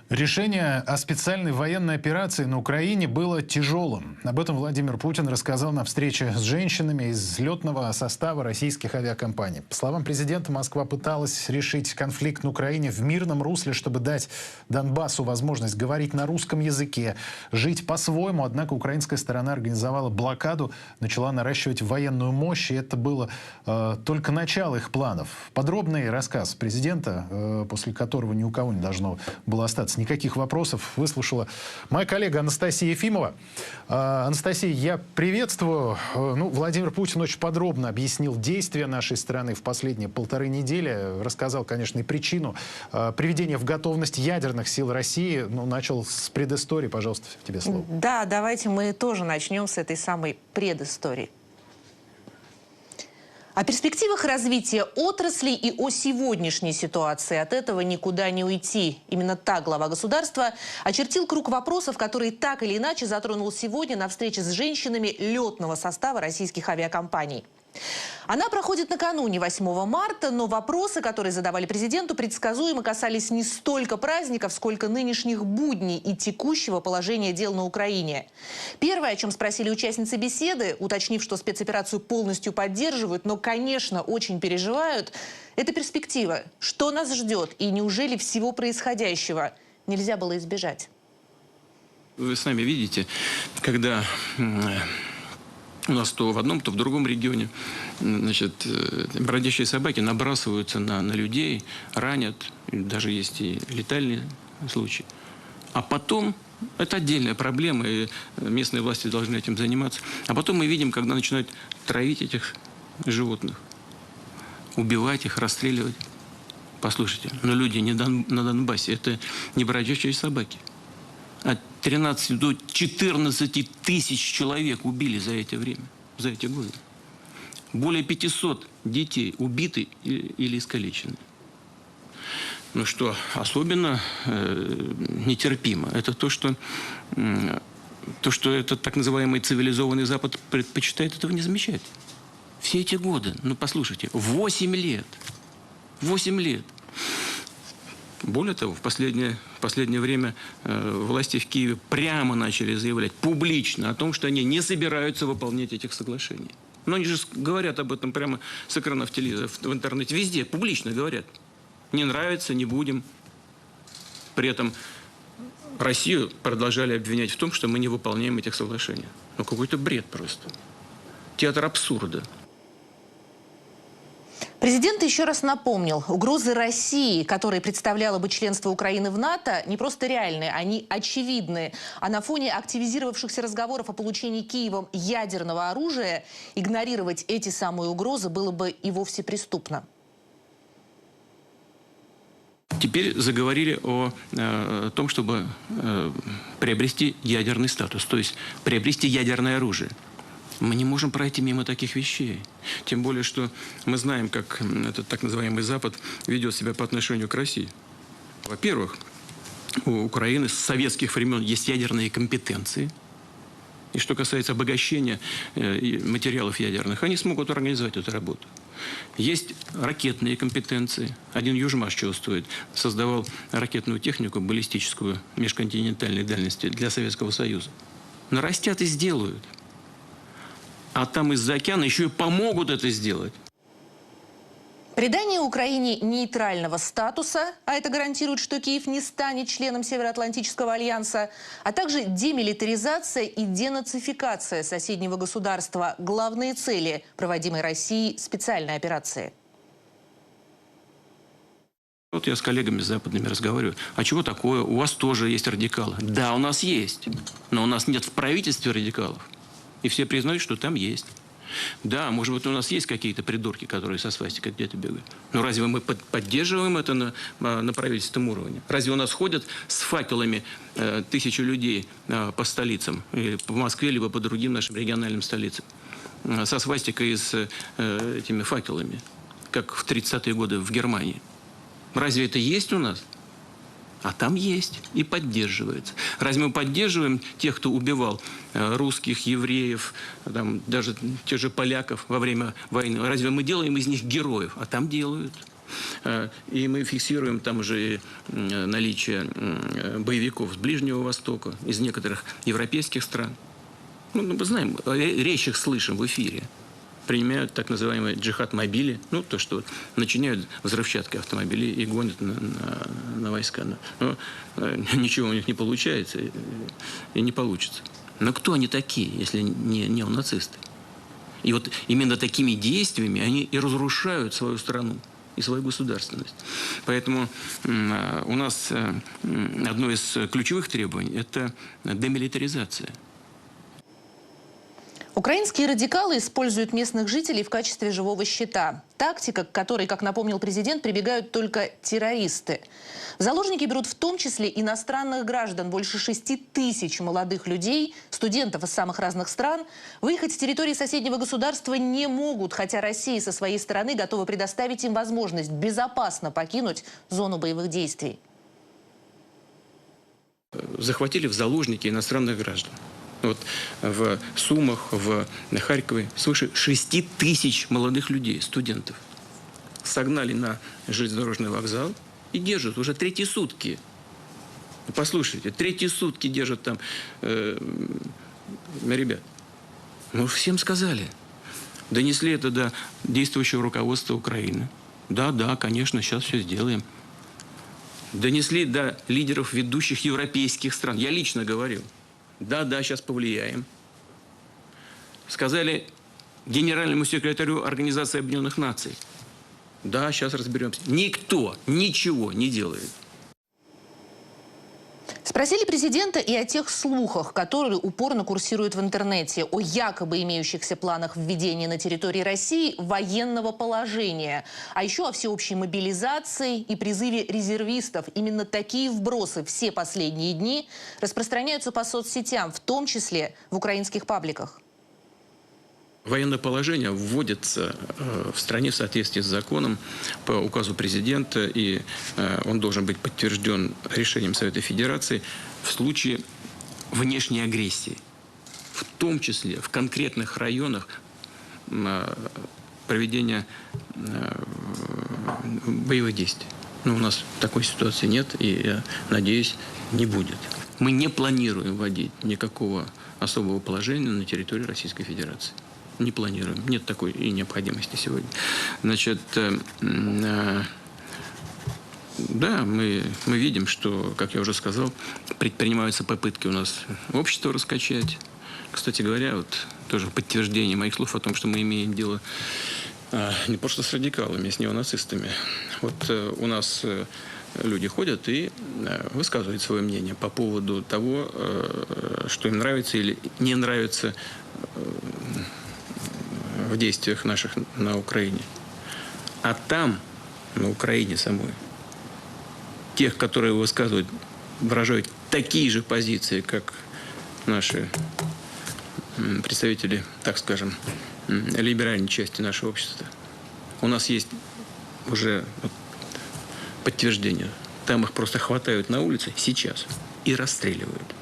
Решение о специальной военной операции на Украине было тяжелым. Об этом Владимир Путин рассказал на встрече с женщинами из летного состава российских авиакомпаний. По словам президента, Москва пыталась решить конфликт на Украине в мирном русле, чтобы дать Донбассу возможность говорить на русском языке, жить по-своему. Однако украинская сторона организовала блокаду, начала наращивать военную мощь, и это было только начало их планов. Подробный рассказ президента, после которого ни у кого не должно было остаться никаких вопросов, выслушала моя коллега Анастасия Ефимова. Анастасия, я приветствую. Владимир Путин очень подробно объяснил действия нашей страны в последние полторы недели. Рассказал, конечно, и причину приведения в готовность ядерных сил России. Начал с предыстории. Пожалуйста, тебе слово. Да, давайте мы тоже начнем с этой самой предыстории. О перспективах развития отрасли и о сегодняшней ситуации. От этого никуда не уйти. Именно так глава государства очертил круг вопросов, которые так или иначе затронул сегодня на встрече с женщинами летного состава российских авиакомпаний. Она проходит накануне 8 марта, но вопросы, которые задавали президенту, предсказуемо касались не столько праздников, сколько нынешних будней и текущего положения дел на Украине. Первое, о чем спросили участницы беседы, уточнив, что спецоперацию полностью поддерживают, но, конечно, очень переживают, это перспектива. Что нас ждет и неужели всего происходящего нельзя было избежать? Вы сами видите, когда у нас то в одном, то в другом регионе, бродячие собаки набрасываются на людей, ранят, даже есть и летальные случаи. А потом, это отдельная проблема, и местные власти должны этим заниматься. А потом мы видим, когда начинают травить этих животных, убивать их, расстреливать. Послушайте, но люди не на Донбассе, это не бродячие собаки. От 13 до 14 тысяч человек убили за это время, за эти годы. Более 500 детей убиты или искалечены. Но что особенно нетерпимо, это то, что этот так называемый цивилизованный Запад предпочитает этого не замечать. Все эти годы, послушайте, 8 лет. 8 лет. Более того, в последнее время власти в Киеве прямо начали заявлять публично о том, что они не собираются выполнять этих соглашений. Но они же говорят об этом прямо с экранов телевизора, в интернете, везде, публично говорят. Не нравится, не будем. При этом Россию продолжали обвинять в том, что мы не выполняем этих соглашений. Какой-то бред просто. Театр абсурда. Президент еще раз напомнил, угрозы России, которые представляло бы членство Украины в НАТО, не просто реальные, они очевидны. А на фоне активизировавшихся разговоров о получении Киевом ядерного оружия игнорировать эти самые угрозы было бы и вовсе преступно. Теперь заговорили о том, чтобы приобрести ядерный статус, то есть приобрести ядерное оружие. Мы не можем пройти мимо таких вещей. Тем более, что мы знаем, как этот так называемый Запад ведет себя по отношению к России. Во-первых, у Украины с советских времен есть ядерные компетенции. И что касается обогащения материалов ядерных, они смогут организовать эту работу. Есть ракетные компетенции. Один Южмаш чувствует, создавал ракетную технику баллистическую межконтинентальной дальности для Советского Союза. Нарастят и сделают. А там из-за океана еще и помогут это сделать. Придание Украине нейтрального статуса, а это гарантирует, что Киев не станет членом Североатлантического альянса, а также демилитаризация и денацификация соседнего государства – главные цели проводимой Россией специальной операции. Вот я с коллегами западными разговариваю. А чего такое? У вас тоже есть радикалы. Да, у нас есть. Но у нас нет в правительстве радикалов. И все признают, что там есть. Да, может быть, у нас есть какие-то придурки, которые со свастикой где-то бегают. Но разве мы поддерживаем это на правительственном уровне? Разве у нас ходят с факелами тысячи людей по столицам? Или по Москве, либо по другим нашим региональным столицам? Со свастикой и с этими факелами, как в 30-е годы в Германии. Разве это есть у нас? А там есть и поддерживается. Разве мы поддерживаем тех, кто убивал русских, евреев, даже тех же поляков во время войны? Разве мы делаем из них героев? А там делают. И мы фиксируем там уже наличие боевиков с Ближнего Востока, из некоторых европейских стран. Ну, мы знаем, речь их слышим в эфире. Принимают так называемые джихад-мобили, ну, то, что начиняют взрывчаткой автомобили и гонят на войска. Но ничего у них не получается и не получится. Но кто они такие, если не неонацисты? И вот именно такими действиями они и разрушают свою страну и свою государственность. Поэтому у нас одно из ключевых требований – это демилитаризация. Украинские радикалы используют местных жителей в качестве живого щита. Тактика, к которой, как напомнил президент, прибегают только террористы. Заложники берут в том числе иностранных граждан. Больше 6 тысяч молодых людей, студентов из самых разных стран, выехать с территории соседнего государства не могут, хотя Россия со своей стороны готова предоставить им возможность безопасно покинуть зону боевых действий. Захватили в заложники иностранных граждан. Вот в Сумах, в Харькове свыше 6 тысяч молодых людей, студентов. Согнали на железнодорожный вокзал и держат уже 3-й сутки. Послушайте, 3-й сутки держат там ребят. Мы всем сказали. Донесли это до действующего руководства Украины. Да, конечно, сейчас все сделаем. Донесли до лидеров ведущих европейских стран. Я лично говорил. Да, сейчас повлияем. Сказали генеральному секретарю Организации Объединенных Наций. Да, сейчас разберемся. Никто ничего не делает. Спросили президента и о тех слухах, которые упорно курсируют в интернете, о якобы имеющихся планах введения на территории России военного положения, а еще о всеобщей мобилизации и призыве резервистов. Именно такие вбросы все последние дни распространяются по соцсетям, в том числе в украинских пабликах. Военное положение вводится в стране в соответствии с законом по указу президента, и он должен быть подтвержден решением Совета Федерации в случае внешней агрессии, в том числе в конкретных районах проведения боевых действий. Но у нас такой ситуации нет, и, я надеюсь, не будет. Мы не планируем вводить никакого особого положения на территории Российской Федерации. Не планируем. Нет такой и необходимости сегодня. Значит, да, мы видим, что, как я уже сказал, предпринимаются попытки у нас общество раскачать. Кстати говоря, вот тоже подтверждение моих слов о том, что мы имеем дело не просто с радикалами, а с неонацистами. Вот у нас люди ходят и высказывают свое мнение по поводу того, что им нравится или не нравится в действиях наших на Украине. А там, на Украине самой, тех, которые высказывают, выражают такие же позиции, как наши представители, так скажем, либеральной части нашего общества. У нас есть уже подтверждение. Там их просто хватают на улице сейчас и расстреливают.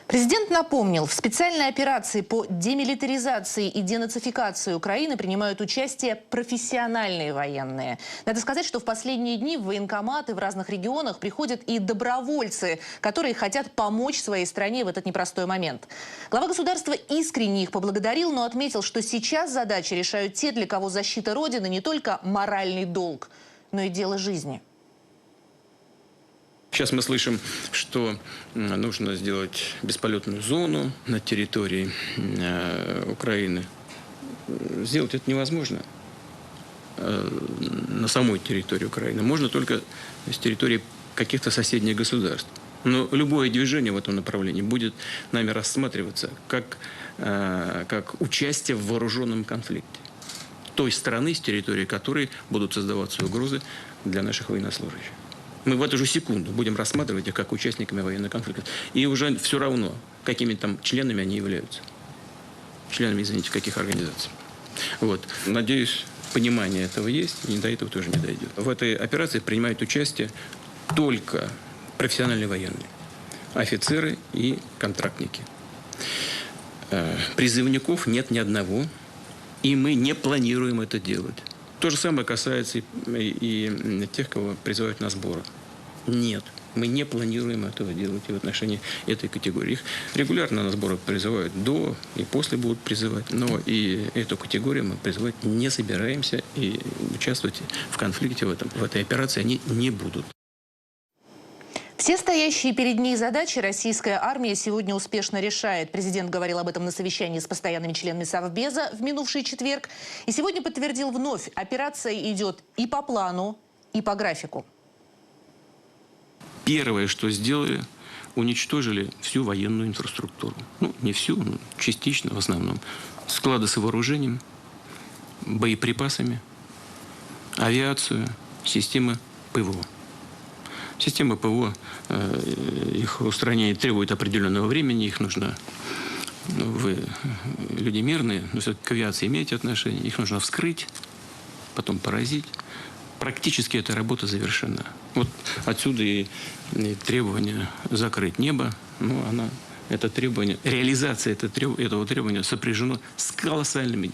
Президент напомнил, в специальной операции по демилитаризации и денацификации Украины принимают участие профессиональные военные. Надо сказать, что в последние дни в военкоматы в разных регионах приходят и добровольцы, которые хотят помочь своей стране в этот непростой момент. Глава государства искренне их поблагодарил, но отметил, что сейчас задачи решают те, для кого защита Родины не только моральный долг, но и дело жизни. Сейчас мы слышим, что нужно сделать бесполетную зону на территории Украины. Сделать это невозможно на самой территории Украины. Можно только с территории каких-то соседних государств. Но любое движение в этом направлении будет нами рассматриваться как участие в вооруженном конфликте той страны, с территории которой будут создаваться угрозы для наших военнослужащих. Мы в эту же секунду будем рассматривать их как участниками военного конфликта. И уже все равно, какими там членами они являются. Членами, извините, каких организаций. Вот. Надеюсь, понимание этого есть, и до этого тоже не дойдет. В этой операции принимают участие только профессиональные военные. Офицеры и контрактники. Призывников нет ни одного, и мы не планируем это делать. То же самое касается и тех, кого призывают на сборы. Нет, мы не планируем этого делать и в отношении этой категории. Их регулярно на сборы призывают до и после будут призывать, но и эту категорию мы призывать не собираемся, и участвовать в конфликте в этой операции они не будут. Все стоящие перед ней задачи российская армия сегодня успешно решает. Президент говорил об этом на совещании с постоянными членами Совбеза в минувший четверг. И сегодня подтвердил вновь, операция идет и по плану, и по графику. Первое, что сделали, уничтожили всю военную инфраструктуру. Ну, не всю, но частично в основном. Склады с вооружением, боеприпасами, авиацию, системы ПВО. Системы ПВО, их устранение требует определенного времени, их нужно, вы люди мирные, но все-таки к авиации имеете отношение, их нужно вскрыть, потом поразить. Практически эта работа завершена. Вот отсюда и требование закрыть небо, ну, это требование, реализация этого требования сопряжено с колоссальными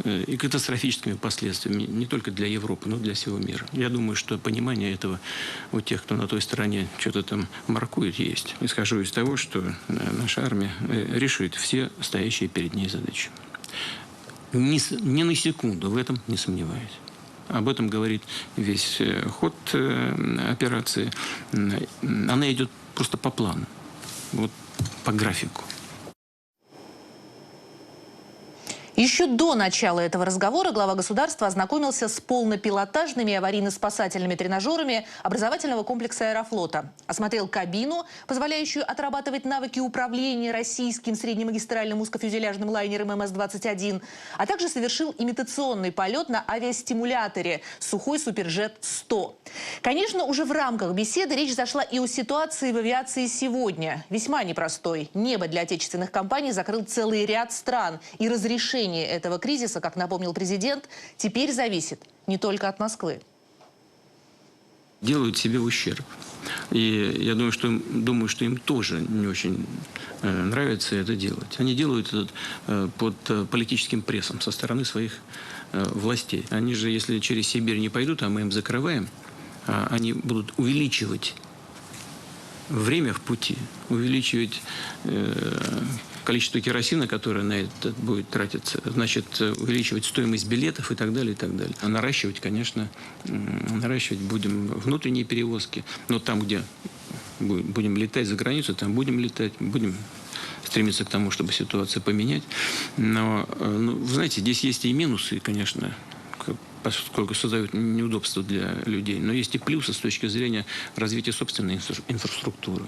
и катастрофическими последствиями не только для Европы, но и для всего мира. Я думаю, что понимание этого у тех, кто на той стороне что-то там маркует, есть. Исхожу из того, что наша армия решит все стоящие перед ней задачи. Ни на секунду в этом не сомневаюсь. Об этом говорит весь ход операции. Она идет просто по плану, вот по графику. Еще до начала этого разговора глава государства ознакомился с полнопилотажными аварийно-спасательными тренажерами образовательного комплекса «Аэрофлота». Осмотрел кабину, позволяющую отрабатывать навыки управления российским среднемагистральным узкофюзеляжным лайнером МС-21, а также совершил имитационный полет на авиастимуляторе «Сухой Суперджет-100». Конечно, уже в рамках беседы речь зашла и о ситуации в авиации сегодня. Весьма непростой. Небо для отечественных компаний закрыл целый ряд стран, и разрешение этого кризиса, как напомнил президент, теперь зависит не только от Москвы. Делают себе ущерб. И я думаю, что им тоже не очень нравится это делать. Они делают это под политическим прессом со стороны своих властей. Они же, если через Сибирь не пойдут, а мы им закрываем, они будут увеличивать время в пути, увеличивать количество керосина, которое на это будет тратиться, значит, увеличивать стоимость билетов и так далее, и так далее. А наращивать, конечно, будем внутренние перевозки, но там, где будем летать за границу, там будем летать, будем стремиться к тому, чтобы ситуацию поменять. Но, вы знаете, здесь есть и минусы, конечно, поскольку создают неудобства для людей. Но есть и плюсы с точки зрения развития собственной инфраструктуры.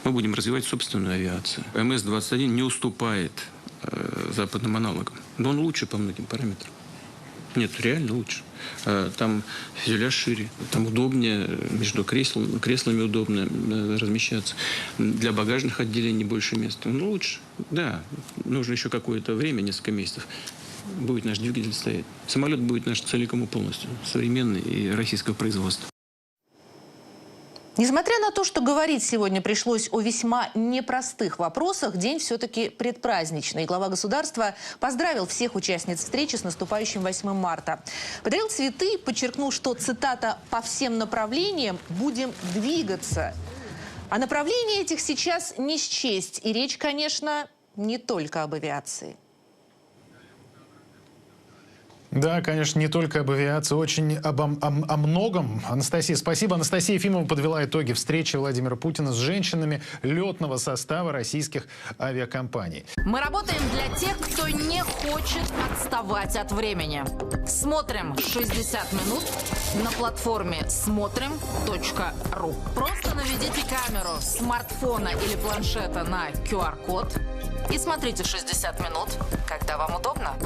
Мы будем развивать собственную авиацию. МС-21 не уступает западным аналогам. Но он лучше по многим параметрам. Нет, реально лучше. Там фюзеляж шире, там удобнее, между креслами удобно размещаться. Для багажных отделений больше места. Ну, лучше. Да, нужно еще какое-то время, несколько месяцев. Будет наш двигатель стоять. Самолет будет наш целиком и полностью современный и российского производства. Несмотря на то, что говорить сегодня пришлось о весьма непростых вопросах, день все-таки предпраздничный. Глава государства поздравил всех участниц встречи с наступающим 8 марта. Подарил цветы, подчеркнул, что, цитата, «по всем направлениям будем двигаться». А направления этих сейчас не счесть. И речь, конечно, не только об авиации. Да, конечно, не только об авиации, очень о многом. Анастасия, спасибо. Анастасия Ефимова подвела итоги встречи Владимира Путина с женщинами летного состава российских авиакомпаний. Мы работаем для тех, кто не хочет отставать от времени. Смотрим 60 минут на платформе смотрим.ру. Просто наведите камеру смартфона или планшета на QR-код и смотрите 60 минут, когда вам удобно.